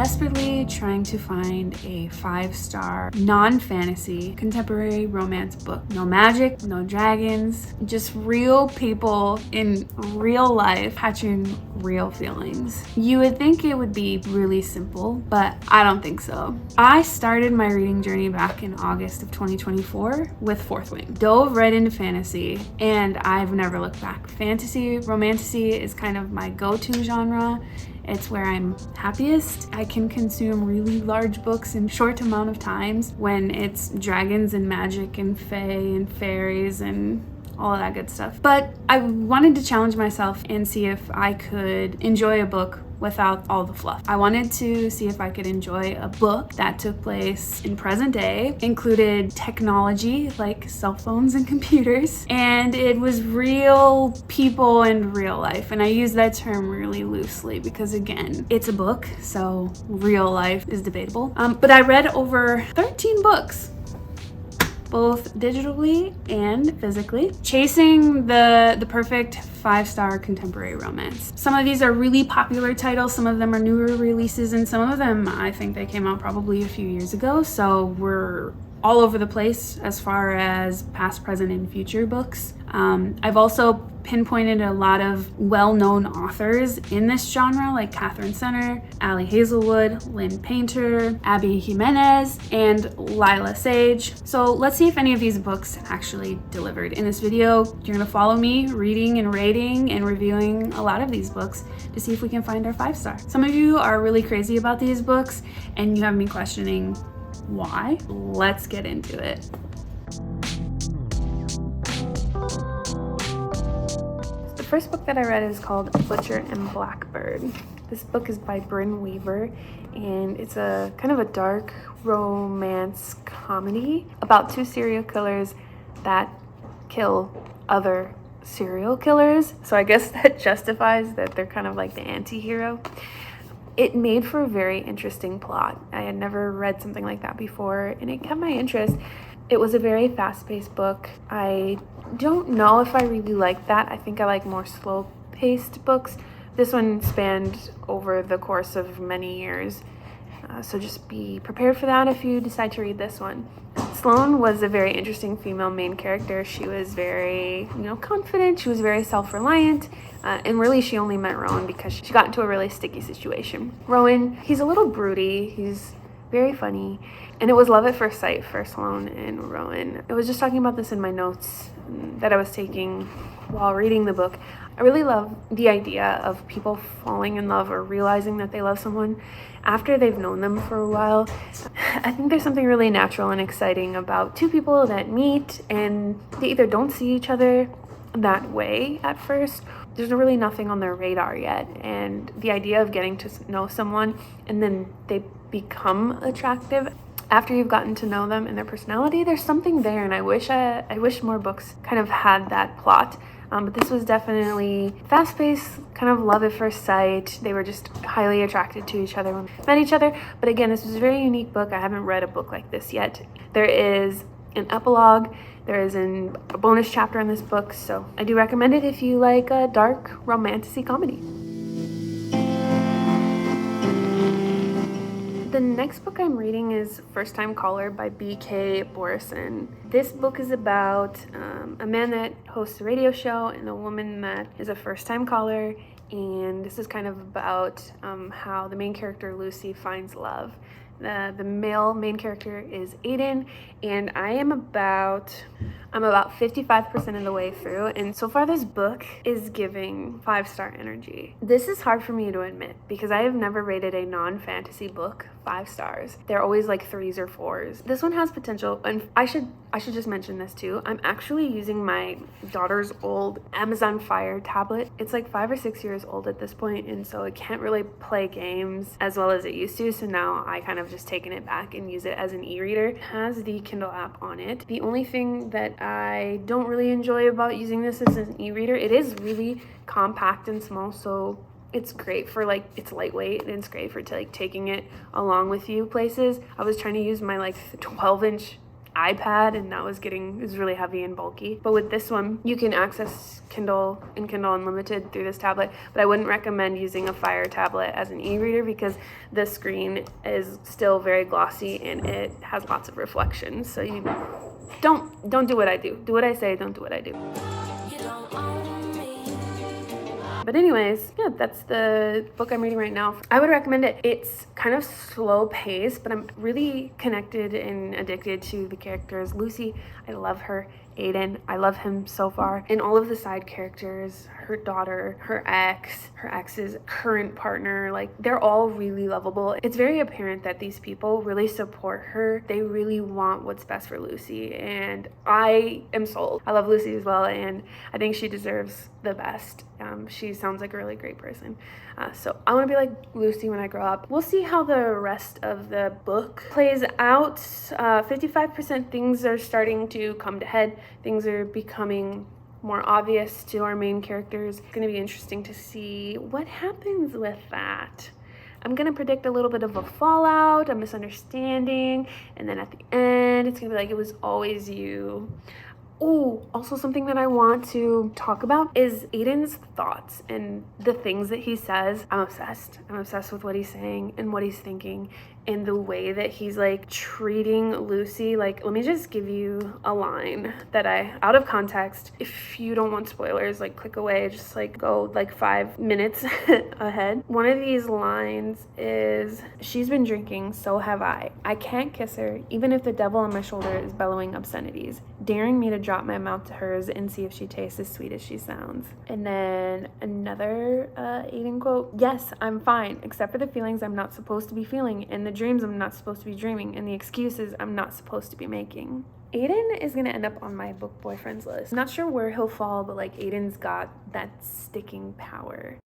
desperately trying to find a 5-star non-fantasy contemporary romance book. No magic, no dragons, just real people in real life catching real feelings. You would think it would be really simple, but I don't think so. I started my reading journey back in August of 2024 with Fourth Wing. Dove right into fantasy, and I've never looked back. Fantasy, romantasy is kind of my go-to genre. It's where I'm happiest. I can consume really large books in short amount of times when it's dragons and magic and fae and fairies and all of that good stuff. But I wanted to challenge myself and see if I could enjoy a book without all the fluff. I wanted to see if I could enjoy a book that took place in present day, included technology like cell phones and computers, and it was real people and real life. And I use that term really loosely because, again, it's a book, so real life is debatable. But I read over 13 books, both digitally and physically, chasing the perfect 5-star contemporary romance. Some of these are really popular titles, some of them are newer releases, and some of them I think they came out probably a few years ago, so we're all over the place as far as past, present, and future books. I've also pinpointed a lot of well-known authors in this genre, like Catherine Center, Ali Hazelwood, Lynn Painter, Abby Jimenez, and Lila Sage. So let's see if any of these books actually delivered. In this video, you're gonna follow me reading and rating and reviewing a lot of these books to see if we can find our 5-star. Some of you are really crazy about these books and you have me questioning why. Let's get into it. The first book that I read is called Butcher and Blackbird. This book is by Bryn Weaver, and it's a kind of a dark romance comedy about 2 serial killers that kill other serial killers. So I guess that justifies that they're kind of like the anti-hero. It made for a very interesting plot. I had never read something like that before, and it kept my interest. It was a very fast-paced book. I don't know if I really like that. I think I like more slow-paced books. This one spanned over the course of many years, so just be prepared for that if you decide to read this one. Sloane was a very interesting female main character. She was very, confident. She was very self-reliant. And really, she only met Rowan because she got into a really sticky situation. Rowan, he's a little broody. He's very funny. And it was love at first sight for Sloane and Rowan. I was just talking about this in my notes that I was taking while reading the book. I really love the idea of people falling in love or realizing that they love someone after they've known them for a while. I think there's something really natural and exciting about 2 people that meet and they either don't see each other that way at first. There's really nothing on their radar yet, and the idea of getting to know someone and then they become attractive after you've gotten to know them and their personality, there's something there, and I wish more books kind of had that plot. But this was definitely fast-paced, kind of love at first sight. They were just highly attracted to each other when they met each other. But again, this was a very unique book. I haven't read a book like this yet. There is an epilogue. There is a bonus chapter in this book, so I do recommend it if you like a dark romantasy comedy. The next book I'm reading is First Time Caller by B.K. Borison. This book is about a man that hosts a radio show and a woman that is a first-time caller, and this is kind of about how the main character Lucy finds love. The male main character is Aiden, and I'm about 55% of the way through, and so far this book is giving 5-star energy. This is hard for me to admit because I have never rated a non-fantasy book 5 stars. They're always like 3s or 4s. This one has potential, and I should just mention this too. I'm actually using my daughter's old Amazon Fire tablet. It's like 5 or 6 years old at this point, and so it can't really play games as well as it used to, so now I kind of just taken it back and use it as an e-reader. It has the Kindle app on it. The only thing that I don't really enjoy about using this as an e-reader, it is really compact and small, so it's great for it's lightweight and it's great for taking it along with you places. I was trying to use my 12-inch iPad, and that was really heavy and bulky. But with this one, you can access Kindle and Kindle Unlimited through this tablet, but I wouldn't recommend using a Fire tablet as an e-reader because the screen is still very glossy and it has lots of reflections. So you don't do what I do. Do what I say, don't do what I do. But anyways, yeah, that's the book I'm reading right now. I would recommend it. It's kind of slow paced, but I'm really connected and addicted to the characters. Lucy, I love her. Aiden, I love him so far. And all of the side characters, her daughter, her ex's current partner, like they're all really lovable. It's very apparent that these people really support her. They really want what's best for Lucy, and I am sold. I love Lucy as well, and I think she deserves the best. She sounds like a really great person. So I want to be like Lucy when I grow up. We'll see how the rest of the book plays out. 55% things are starting to come to head. Things are becoming more obvious to our main characters. It's going to be interesting to see what happens with that. I'm going to predict a little bit of a fallout, a misunderstanding, and then at the end, it's going to be like, it was always you. Oh, also something that I want to talk about is Aiden's thoughts and the things that he says. I'm obsessed. I'm obsessed with what he's saying and what he's thinking and the way that he's like treating Lucy. Like, let me just give you a line that out of context, if you don't want spoilers, like click away, just like go like 5 minutes ahead. One of these lines is, she's been drinking, so have I. I can't kiss her, even if the devil on my shoulder is bellowing obscenities, daring me to drop my mouth to hers and see if she tastes as sweet as she sounds. And then another Aiden quote, yes, I'm fine, except for the feelings I'm not supposed to be feeling and the dreams I'm not supposed to be dreaming and the excuses I'm not supposed to be making. Aiden is gonna end up on my book boyfriends list. I'm not sure where he'll fall, but like Aiden's got that sticking power.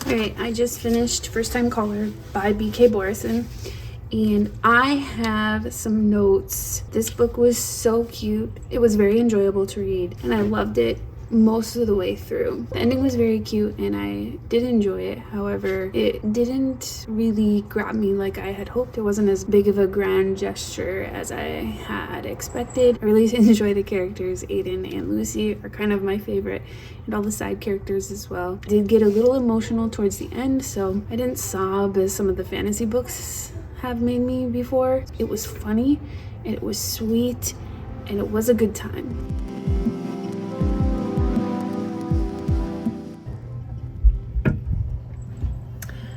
Alright, I just finished First Time Caller by B.K. Borison, and I have some notes. This book was so cute. It was very enjoyable to read, and I loved it most of the way through. The ending was very cute and I did enjoy it. However, it didn't really grab me like I had hoped. It wasn't as big of a grand gesture as I had expected. I really enjoy the characters. Aiden and Lucy are kind of my favorite, and all the side characters as well. I did get a little emotional towards the end, so I didn't sob as some of the fantasy books have made me before. It was funny and it was sweet and it was a good time.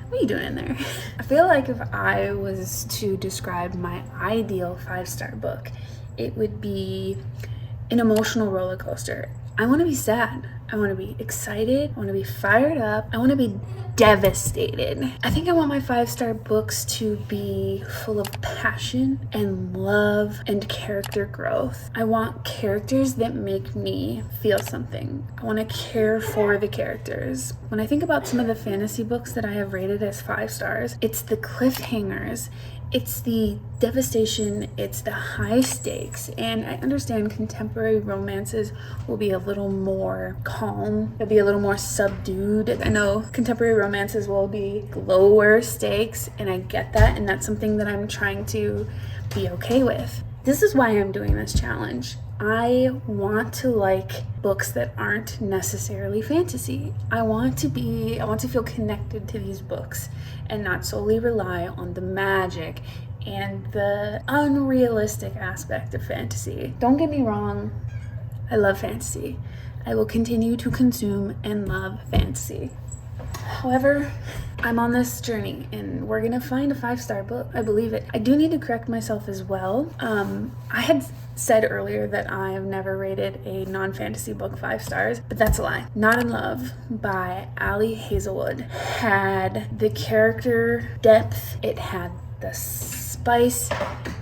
What are you doing in there? I feel like if I was to describe my ideal 5-star book, it would be an emotional roller coaster. I want to be sad. I want to be excited. I want to be fired up. I want to be devastated. I think I want my 5-star books to be full of passion and love and character growth. I want characters that make me feel something. I want to care for the characters. When I think about some of the fantasy books that I have rated as 5 stars, it's the cliffhangers. It's the devastation, it's the high stakes, and I understand contemporary romances will be a little more calm, they'll be a little more subdued. I know contemporary romances will be lower stakes, and I get that, and that's something that I'm trying to be okay with. This is why I'm doing this challenge. I want to like books that aren't necessarily fantasy. I want to feel connected to these books and not solely rely on the magic and the unrealistic aspect of fantasy. Don't get me wrong, I love fantasy. I will continue to consume and love fantasy. However, I'm on this journey and we're gonna find a 5-star book. I believe it. I do need to correct myself as well. I had said earlier that I have never rated a non-fantasy book 5 stars, but that's a lie. Not in Love by Ali Hazelwood had the character depth, it had the spice,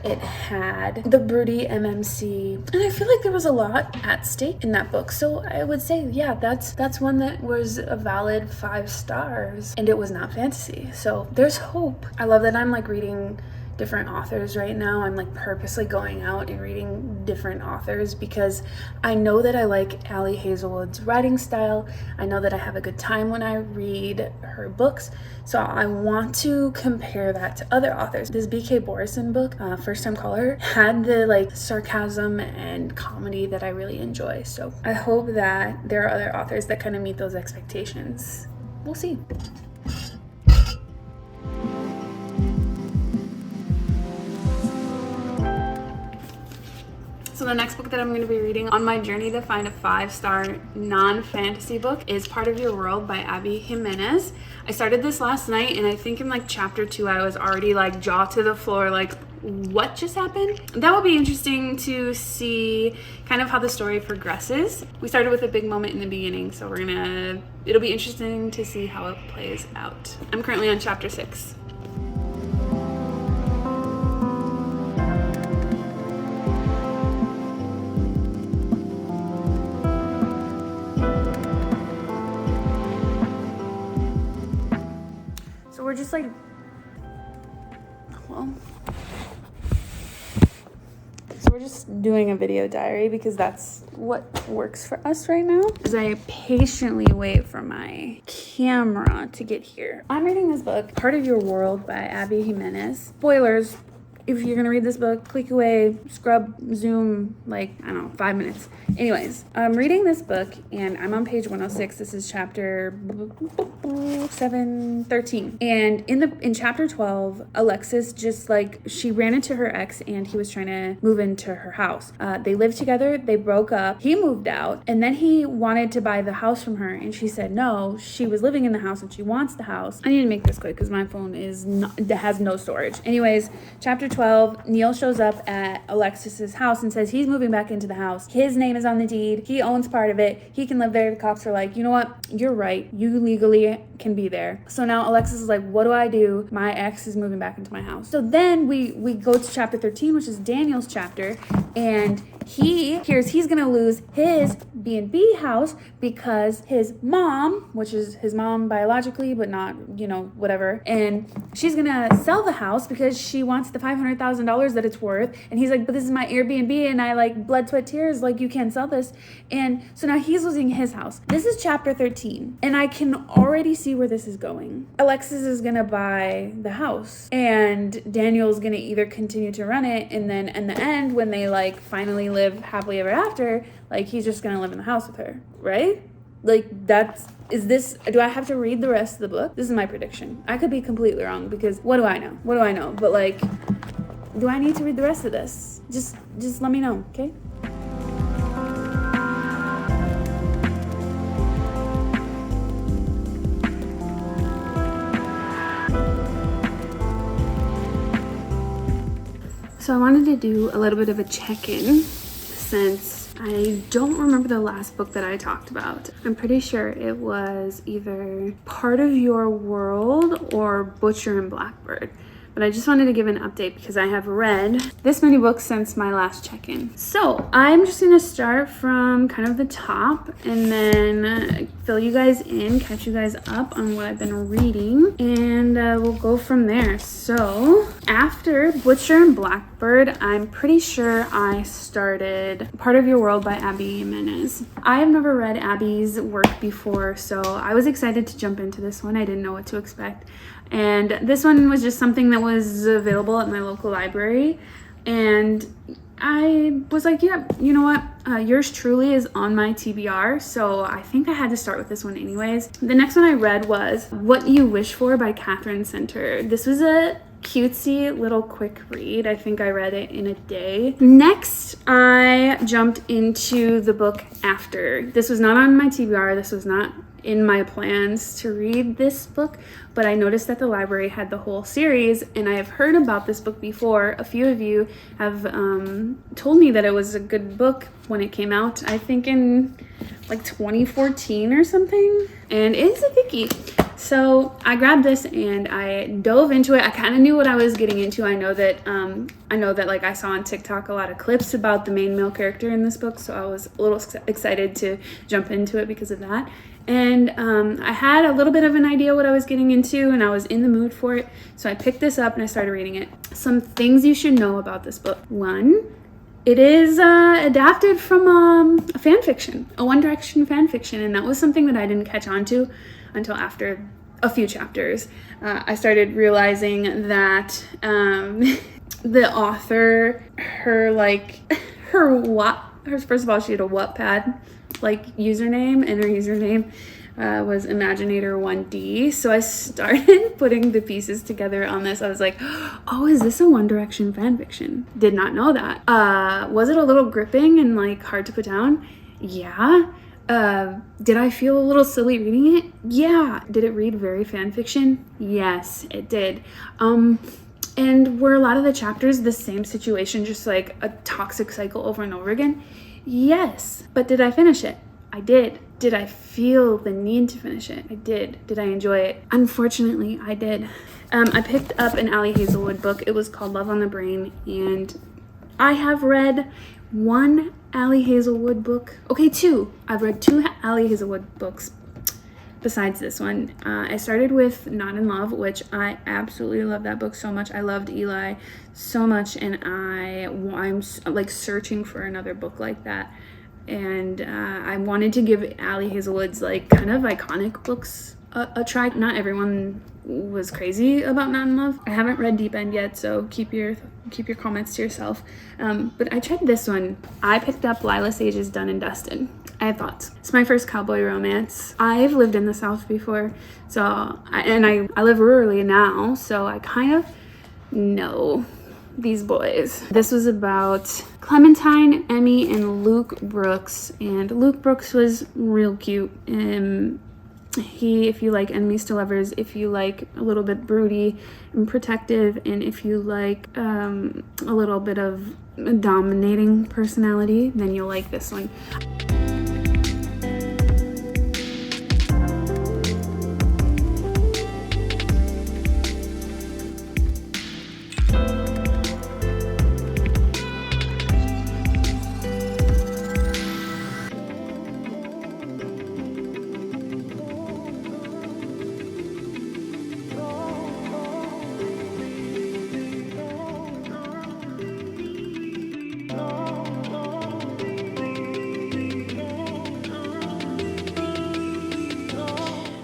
it had the broody MMC, and I feel like there was a lot at stake in that book. So I would say, yeah, that's one that was a valid 5 stars, and it was not fantasy. So there's hope. I love that I'm like reading different authors right now. I'm like purposely going out and reading different authors because I know that I like Ali Hazelwood's writing style. I know that I have a good time when I read her books. So I want to compare that to other authors. This B.K. Borison book, First Time Caller, had the like sarcasm and comedy that I really enjoy. So I hope that there are other authors that kind of meet those expectations. We'll see. So the next book that I'm going to be reading on my journey to find a 5-star non-fantasy book is Part of Your World by Ali Jimenez. I started this last night, and I think in like chapter 2 I was already like jaw to the floor, like what just happened? That will be interesting to see kind of how the story progresses. We started with a big moment in the beginning, so it'll be interesting to see how it plays out. I'm currently on chapter 6. We're just like, well, so we're just doing a video diary because that's what works for us right now. As I patiently wait for my camera to get here. I'm reading this book, Part of Your World by Ali Jimenez. Spoilers. If you're gonna read this book, click away, scrub, zoom, like, I don't know, 5 minutes. Anyways, I'm reading this book and I'm on page 106. This is chapter 13. And in chapter 12, Alexis just like, she ran into her ex and he was trying to move into her house. They lived together, they broke up, he moved out, and then he wanted to buy the house from her and she said no. She was living in the house and she wants the house. I need to make this quick because my phone has no storage. Anyways, chapter 12, Neil shows up at Alexis's house and says he's moving back into the house. His name is on the deed. He owns part of it. He can live there. The cops are like, you know what? You're right. You legally can be there. So now Alexis is like, what do I do? My ex is moving back into my house. So then we go to chapter 13, which is Daniel's chapter, and he hears he's gonna lose his B&B house because his mom, which is his mom biologically, but not, whatever, and she's gonna sell the house because she wants the $500,000 that it's worth. And he's like, but this is my Airbnb and I like blood, sweat, tears, like you can't sell this. And so now he's losing his house. This is chapter 13 and I can already see where this is going. Alexis is gonna buy the house and Daniel's gonna either continue to run it, and then in the end when they like finally live happily ever after, like he's just gonna live in the house with her, right? Like do I have to read the rest of the book? This is my prediction. I could be completely wrong because what do I know? But like, do I need to read the rest of this? Just let me know, okay? So I wanted to do a little bit of a check-in since I don't remember the last book that I talked about. I'm pretty sure it was either Part of Your World or Butcher and Blackbird. But I just wanted to give an update because I have read this many books since my last check-in. So I'm just gonna start from kind of the top and then fill you guys in, catch you guys up on what I've been reading, and we'll go from there. So after Butcher and Blackbird, I'm pretty sure I started Part of Your World by Ali Jimenez. I have never read Abby's work before, so I was excited to jump into this one. I didn't know what to expect. And this one was just something that was available at my local library. And I was like, yeah, you know what? Yours truly is on my TBR. So I think I had to start with this one anyways. The next one I read was What You Wish For by Catherine Center. This was a cutesy little quick read. I think I read it in a day. Next, I jumped into the book After. This was not on my TBR. This was not in my plans to read this book, but I noticed that the library had the whole series and I have heard about this book before. A few of you have told me that it was a good book when it came out, I think in like 2014 or something, and it's a quickie. So I grabbed this and I dove into it. I kind of knew what I was getting into. I know that like I saw on TikTok a lot of clips about the main male character in this book, so I was a little excited to jump into it because of that. And I had a little bit of an idea what I was getting into, and I was in the mood for it. So I picked this up and I started reading it. Some things you should know about this book. One, it is adapted from a fan fiction, a One Direction fan fiction, and that was something that I didn't catch on to until after a few chapters. I started realizing that the author, first of all, she had a Wattpad username, and her username was Imaginator1D. So I started putting the pieces together on this. I was like, oh, is this a One Direction fanfiction? Did not know that. Was it a little gripping and like hard to put down? Yeah. Did I feel a little silly reading it? Yeah. Did it read very fanfiction? Yes, it did. And were a lot of the chapters the same situation, just like a toxic cycle over and over again? Yes. But did I finish it? I did. Did I feel the need to finish it? I did. Did I enjoy it? Unfortunately, I did. I picked up an Ali Hazelwood book. It was called Love on the Brain, and I have read one Ali Hazelwood book. Okay, two. I've read two Ali Hazelwood books besides this one. I started with Not in Love, which I absolutely love that book so much. I loved Eli so much, and I'm like searching for another book like that. And I wanted to give Ali Hazelwood's like kind of iconic books a try. Not everyone was crazy about Not in Love. I haven't read Deep End yet, so keep your comments to yourself. But I tried this one. I picked up Lila Sage's Done and Dusted. I had thoughts. It's my first cowboy romance. I've lived in the South before, so I live rurally now, so I kind of know these boys. This was about Clementine, Emmy, and Luke Brooks, and Luke Brooks was real cute. If you like enemies to lovers, if you like a little bit broody and protective, and if you like a little bit of a dominating personality, then you'll like this one.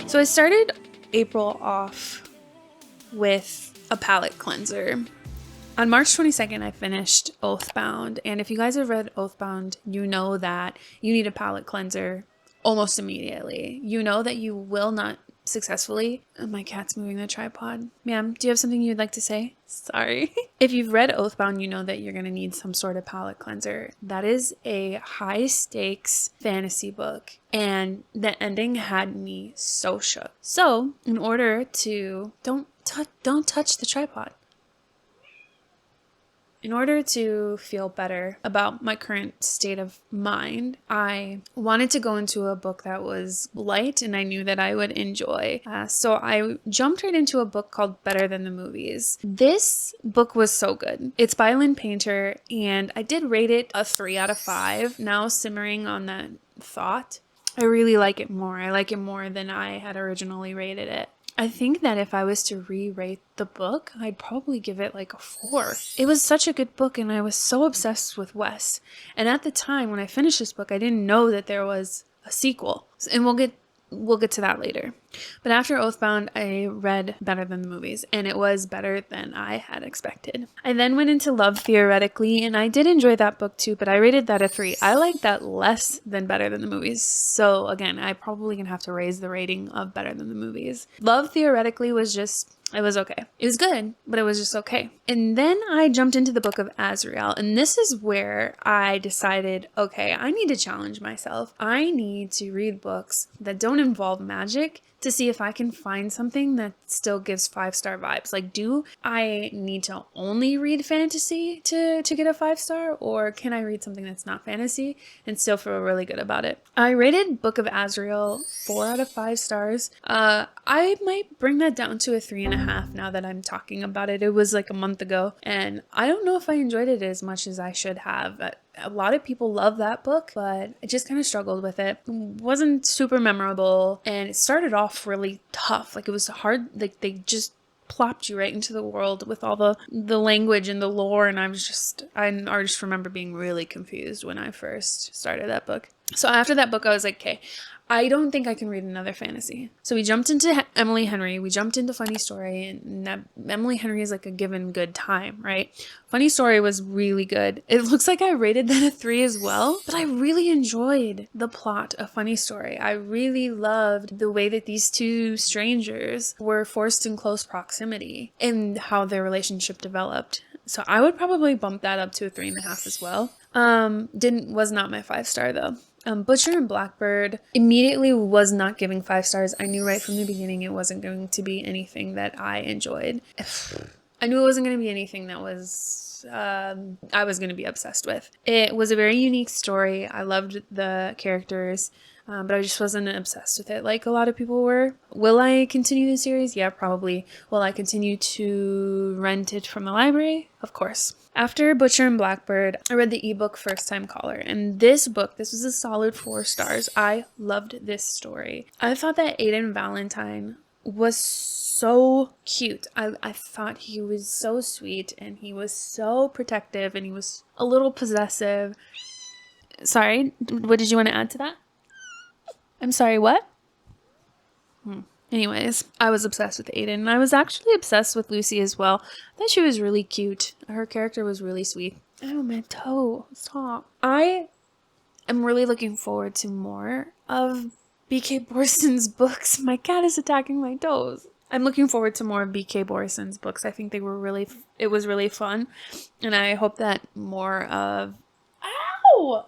So I started April off with a palette cleanser. On March 22nd, I finished Oathbound. And if you guys have read Oathbound, you know that you need a palette cleanser almost immediately. You know that you will not successfully. My cat's moving the tripod. Ma'am, do you have something you'd like to say? Sorry. If you've read Oathbound, you know that you're going to need some sort of palette cleanser. That is a high stakes fantasy book, and the ending had me so shook. So in order to don't touch the tripod. In order to feel better about my current state of mind, I wanted to go into a book that was light and I knew that I would enjoy. So I jumped right into a book called Better Than the Movies. This book was so good. It's by Lynn Painter, and I did rate it a 3 out of 5. Now simmering on that thought, I really like it more. I like it more than I had originally rated it. I think that if I was to re-rate the book, I'd probably give it like a 4. It was such a good book, and I was so obsessed with Wes. And at the time when I finished this book, I didn't know that there was a sequel. And we'll get to that later. But after Oathbound, I read Better Than the Movies, and it was better than I had expected. I then went into Love Theoretically, and I did enjoy that book too, but I rated that a 3. I like that less than Better Than the Movies. So again, I probably gonna have to raise the rating of Better Than the Movies. Love Theoretically was just, it was okay. It was good, but it was just okay. And then I jumped into the book of Azrael, and this is where I decided, okay, I need to challenge myself. I need to read books that don't involve magic to see if I can find something that still gives 5-star vibes. Like, do I need to only read fantasy to get a 5-star, or can I read something that's not fantasy and still feel really good about it? I rated Book of Azrael 4 out of 5 stars. I might bring that down to a 3.5 now that I'm talking about it. It was like a month ago, and I don't know if I enjoyed it as much as I should have. A lot of people love that book, but I just kind of struggled with it. It wasn't super memorable, and it started off really tough. Like, it was hard. Like, they just plopped you right into the world with all the language and the lore, and I just remember being really confused when I first started that book. So after that book, I was like, okay, I don't think I can read another fantasy. So we jumped into Emily Henry. We jumped into Funny Story, and that Emily Henry is like a given good time, right? Funny Story was really good. It looks like I rated that a 3 as well, but I really enjoyed the plot of Funny Story. I really loved the way that these two strangers were forced in close proximity and how their relationship developed. So I would probably bump that up to a 3.5 as well. Was not my 5-star though. Butcher and Blackbird immediately was not giving 5 stars. I knew right from the beginning it wasn't going to be anything that I enjoyed. I knew it wasn't going to be anything that was I was going to be obsessed with. It was a very unique story. I loved the characters, but I just wasn't obsessed with it like a lot of people were. Will I continue the series? Yeah, probably. Will I continue to rent it from the library? Of course. After Butcher and Blackbird, I read the ebook First Time Caller. And this was a solid 4 stars. I loved this story. I thought that Aiden Valentine was so cute. I thought he was so sweet, and he was so protective, and he was a little possessive. Sorry, what did you want to add to that? I'm sorry, what? Anyways, I was obsessed with Aiden, and I was actually obsessed with Lucy as well. I thought she was really cute. Her character was really sweet. Oh, my toe. Stop. I am really looking forward to more of B.K. Borson's books. My cat is attacking my toes. I'm looking forward to more of B.K. Borson's books. I think it was really fun, and I hope that more of... Ow!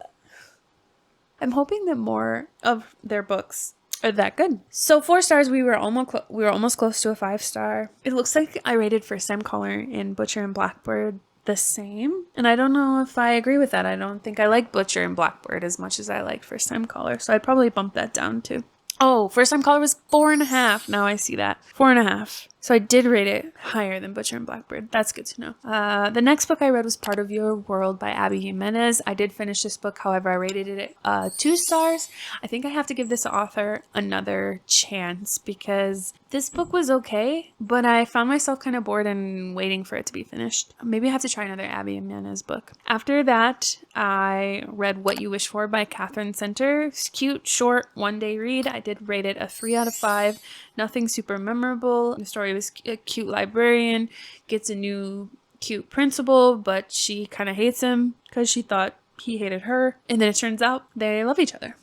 I'm hoping that more of their books are that good. So 4 stars, we were almost close to a 5-star. It looks like I rated First Time Caller and Butcher and Blackbird the same, and I don't know if I agree with that. I don't think I like Butcher and Blackbird as much as I like First Time Caller, so I'd probably bump that down too. Oh, First Time Caller was 4.5. Now I see that. 4.5. So I did rate it higher than Butcher and Blackbird. That's good to know. The next book I read was Part of Your World by Abby Jimenez. I did finish this book. However, I rated it 2 stars. I think I have to give this author another chance because this book was okay, but I found myself kind of bored and waiting for it to be finished. Maybe I have to try another Abby Jimenez book. After that, I read What You Wish For by Catherine Center. It's cute, short, one-day read. I did rate it a 3 out of 5. Nothing super memorable. The story was a cute librarian gets a new cute principal, but she kind of hates him because she thought he hated her. And then it turns out they love each other.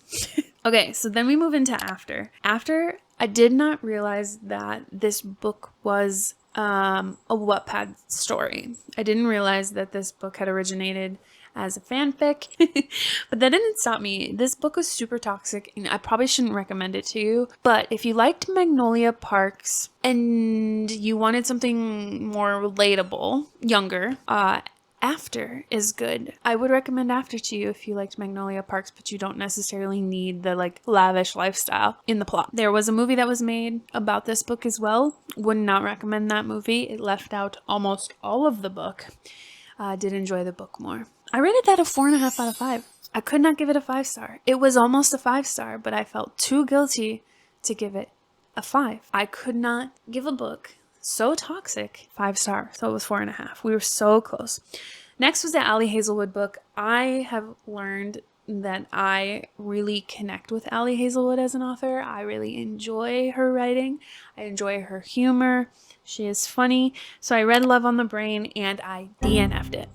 Okay, so then we move into After. After, I did not realize that this book was a Wattpad story. I didn't realize that this book had originated as a fanfic, but that didn't stop me. This book was super toxic, and I probably shouldn't recommend it to you, but if you liked Magnolia Parks and you wanted something more relatable, younger, After is good. I would recommend After to you if you liked Magnolia Parks, but you don't necessarily need the lavish lifestyle in the plot. There was a movie that was made about this book as well. Would not recommend that movie. It left out almost all of the book. Did enjoy the book more. I rated that a 4.5 out of 5. I could not give it a 5-star. It was almost a 5-star, but I felt too guilty to give it a 5. I could not give a book so toxic 5-star, so it was 4.5. We were so close. Next was the Ali Hazelwood book. I have learned that I really connect with Ali Hazelwood as an author. I really enjoy her writing. I enjoy her humor. She is funny. So I read Love on the Brain and I DNF'd it.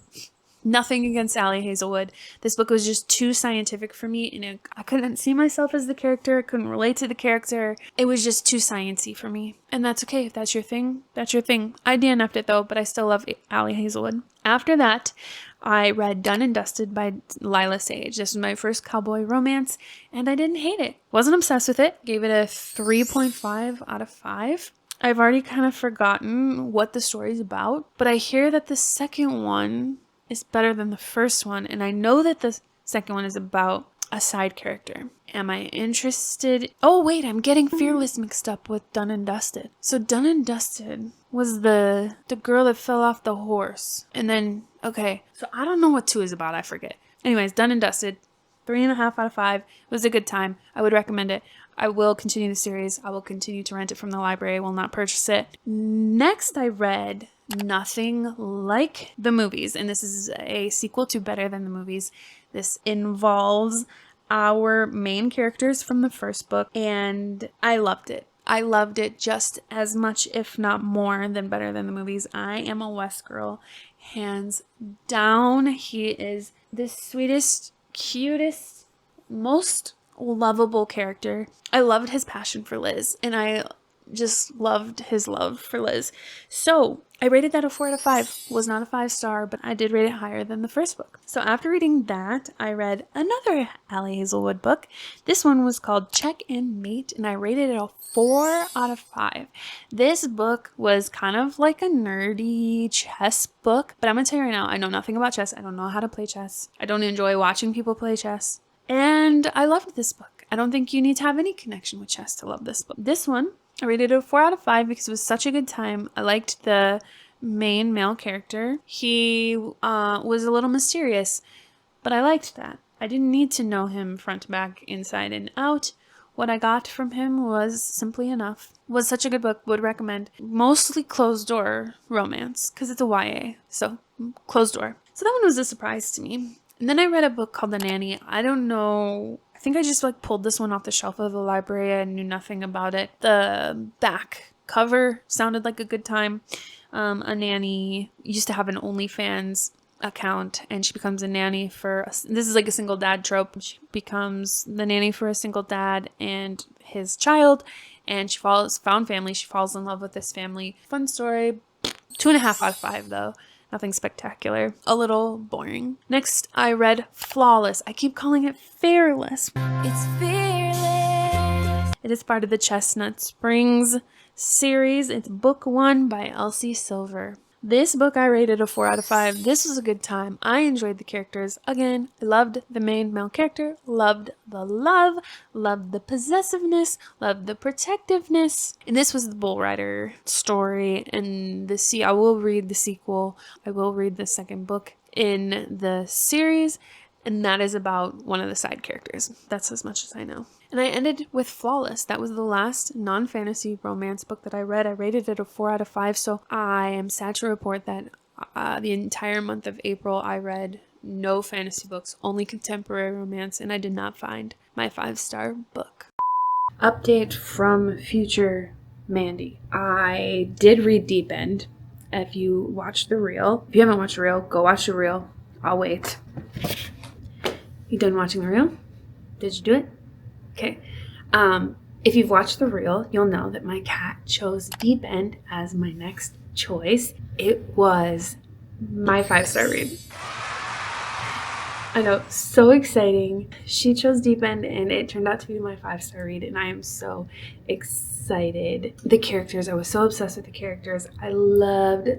Nothing against Ali Hazelwood. This book was just too scientific for me, and I couldn't see myself as the character. I couldn't relate to the character. It was just too sciencey for me. And that's okay. If that's your thing, that's your thing. I DNF'd it though, but I still love Ali Hazelwood. After that, I read Done and Dusted by Lila Sage. This was my first cowboy romance, and I didn't hate it. Wasn't obsessed with it. Gave it a 3.5 out of 5. I've already kind of forgotten what the story's about, but I hear that the second one is better than the first one, and I know that the second one is about a side character. Am I interested? Oh wait, I'm getting Fearless mixed up with Done and Dusted. So Done and Dusted was the girl that fell off the horse. And then, okay, so I don't know what 2 is about, I forget. Anyways, Done and Dusted, 3.5 out of 5. It was a good time. I would recommend it. I will continue the series. I will continue to rent it from the library. I will not purchase it. Next, I read Nothing Like the Movies, and this is a sequel to Better Than the Movies. This involves our main characters from the first book, and I loved it. I loved it just as much, if not more, than Better Than the Movies. I am a Wes girl, hands down. He is the sweetest, cutest, most lovable character. I loved his passion for Liz, and I just loved his love for Liz. So I rated that a 4 out of 5. Was not a 5-star, but I did rate it higher than the first book. So after reading that, I read another Ali Hazelwood book. This one was called Check and Mate, and I rated it a 4 out of 5. This book was kind of like a nerdy chess book, but I'm gonna tell you right now, I know nothing about chess. I don't know how to play chess. I don't enjoy watching people play chess. And I loved this book. I don't think you need to have any connection with chess to love this book. This one, I rated it a 4 out of 5 because it was such a good time. I liked the main male character. He was a little mysterious, but I liked that. I didn't need to know him front to back, inside and out. What I got from him was simply enough. Was such a good book. Would recommend. Mostly closed door romance because it's a YA. So closed door. So that one was a surprise to me. And then I read a book called The Nanny. I don't know. I think I just pulled this one off the shelf of the library. I knew nothing about it. The back cover sounded like a good time. A nanny used to have an OnlyFans account, and she becomes a nanny for this is like a single dad trope. She becomes the nanny for a single dad and his child, and she found family. She falls in love with this family. Fun story. 2.5 out of 5 though. Nothing spectacular. A little boring. Next, I read Flawless. I keep calling it Fearless. It's fearless. It is part of the Chestnut Springs series. It's book 1 by Elsie Silver. This book I rated a 4 out of 5. This was a good time. I enjoyed the characters. Again, I loved the main male character. Loved the love. Loved the possessiveness. Loved the protectiveness. And this was the bull rider story. And I will read the sequel. I will read the second book in the series. And that is about one of the side characters. That's as much as I know. And I ended with Flawless. That was the last non-fantasy romance book that I read. I rated it a 4 out of 5. So I am sad to report that the entire month of April, I read no fantasy books, only contemporary romance, and I did not find my 5-star book. Update from future Mandy. I did read Deep End. If you watched the reel, if you haven't watched the reel, go watch the reel. I'll wait. You done watching the reel? Did you do it? Okay. If you've watched the reel, you'll know that my cat chose Deep End as my next choice. It was my 5-star read. I know, so exciting. She chose Deep End and it turned out to be my 5-star read, and I am so excited. The characters, I was so obsessed with the characters. I loved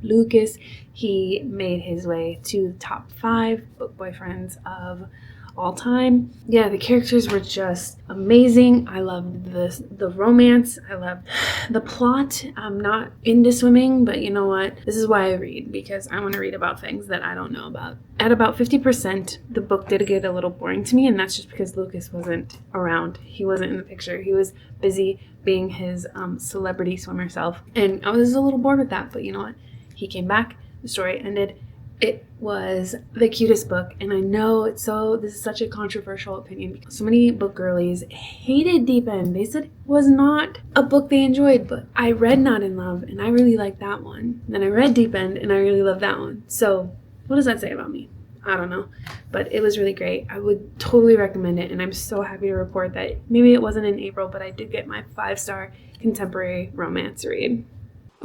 Lucas. He made his way to the top 5 book boyfriends of all time. Yeah, the characters were just amazing. I loved the romance. I loved the plot. I'm not into swimming, but you know what? This is why I read, because I want to read about things that I don't know about. At about 50%, the book did get a little boring to me, and that's just because Lucas wasn't around. He wasn't in the picture. He was busy being his celebrity swimmer self, and I was a little bored with that, but you know what? He came back. The story ended. It was the cutest book, and I know this is such a controversial opinion because so many book girlies hated Deep End. They said it was not a book they enjoyed, but I read Not in Love and I really liked that one. Then I read Deep End and I really loved that one. So what does that say about me? I don't know, but it was really great. I would totally recommend it, and I'm so happy to report that maybe it wasn't in April, but I did get my 5-star contemporary romance read.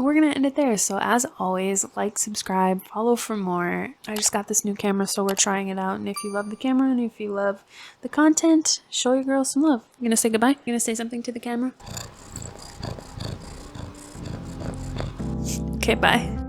we're gonna end it there. So as always, like, subscribe, follow for more. I just got this new camera, so we're trying it out. And if you love the camera and if you love the content, show your girl some love. You gonna say goodbye? You gonna say something to the camera? Okay, bye.